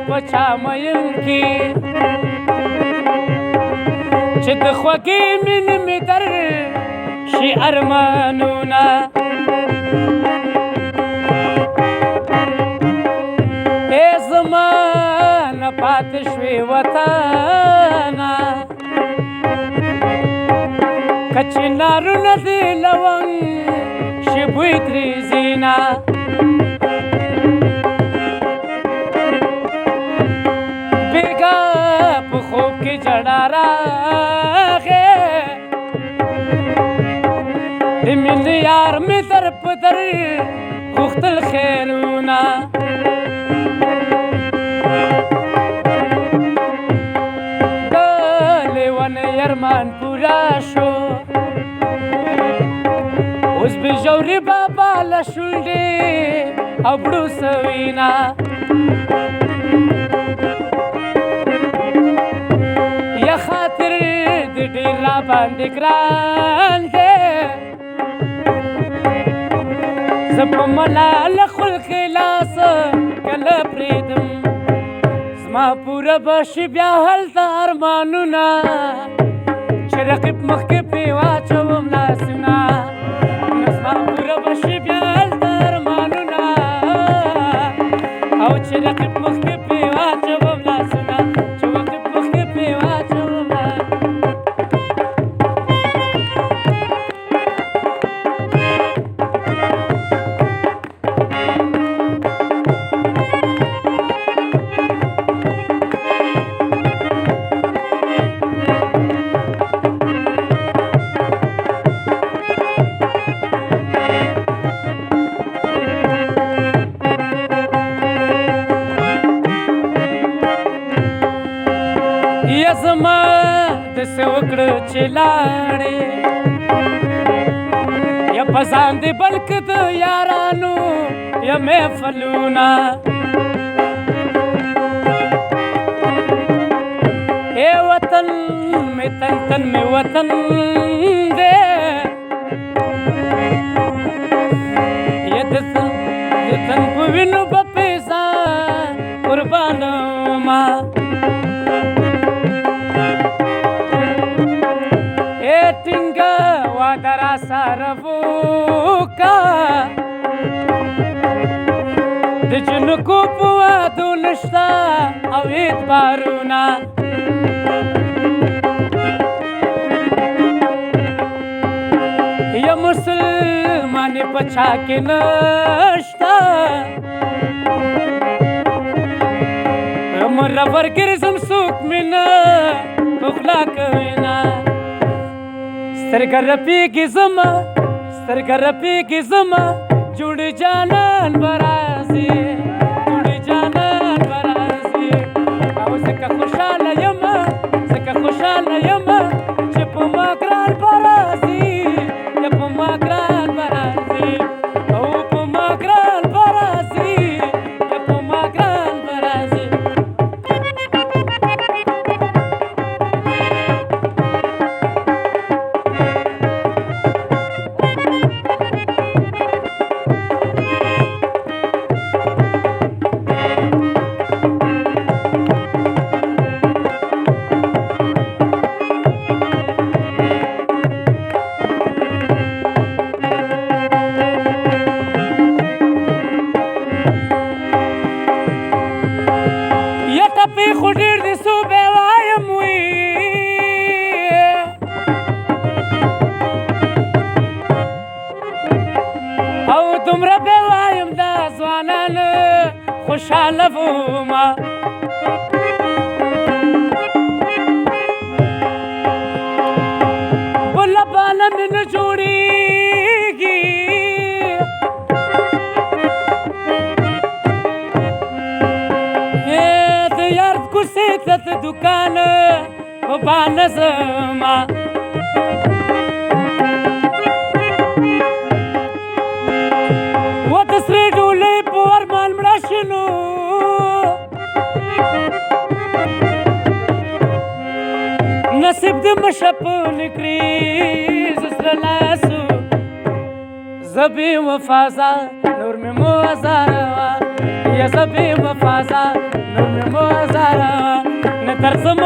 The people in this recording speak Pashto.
پچا مین کی چې د خوږې مینې مې در شي ارمانونه ای زما نه پاتې شوې وطنه که چنارونه دې لونګ شي بوی ترې ځينه بیګا په خوب کې جړا راغې د مینې یار مې در په در غوښتل خیرونه د لیونۍ ارمان پوره شو اوس به ژورې بابا له شونډې او بړو سوینه یا خاطر د ډېر راباندې ګران دی زه په ملاله خلق لاس کله پرېږدم زما پوره به شي بیا هلته ارمانونه چې رقیب مخکې پرې واچوم لاسونه نو زما پوره به شي بیا هلته ارمانونه او چې رقیب مخکې پرې واچوم لاسونه چې رقیب مخکې پرې واچوم یا زما داسې وکړه چې لاړې یا په ځان دې بلکې د یارانو یا محفلونه ای وطن مې تن تن مې وطن دی یا د تن په وینو به پې ځان قربانومه ټینګه واده راسره وکړه د جنکو په وادو نشته او اعتبارونه یا مسلمانې په چا کې نشته مرور ګرځم څوک مې نه په خوله کوي نه سترګه رپېږي زما سترګه رپېږي زما جوړ جانان به راځي جوړ جانان به راځي او ځکه خوشحاله یمه ځکه خوشحاله یمه چې په ما ګران به راځي یا په ما ګران به راځي او په ما ګران به راځي یا په ما ګران به راځي ټپې خو ډېر دي څو بې وایم وي او دومره بې وایم دا ځوانان خوشحاله ومه بله بانه مې نه جوړېږي کوڅې ته د دوکان په بانه زما و د سرې ډولۍ په ارمان مړه شنو نصیب دې مشه په نکري زه سره لاسو زه بې وفا ځه نور مې مو ازاره وه یا زه بې وفا ځه نور مې مو هزاره نه ترڅم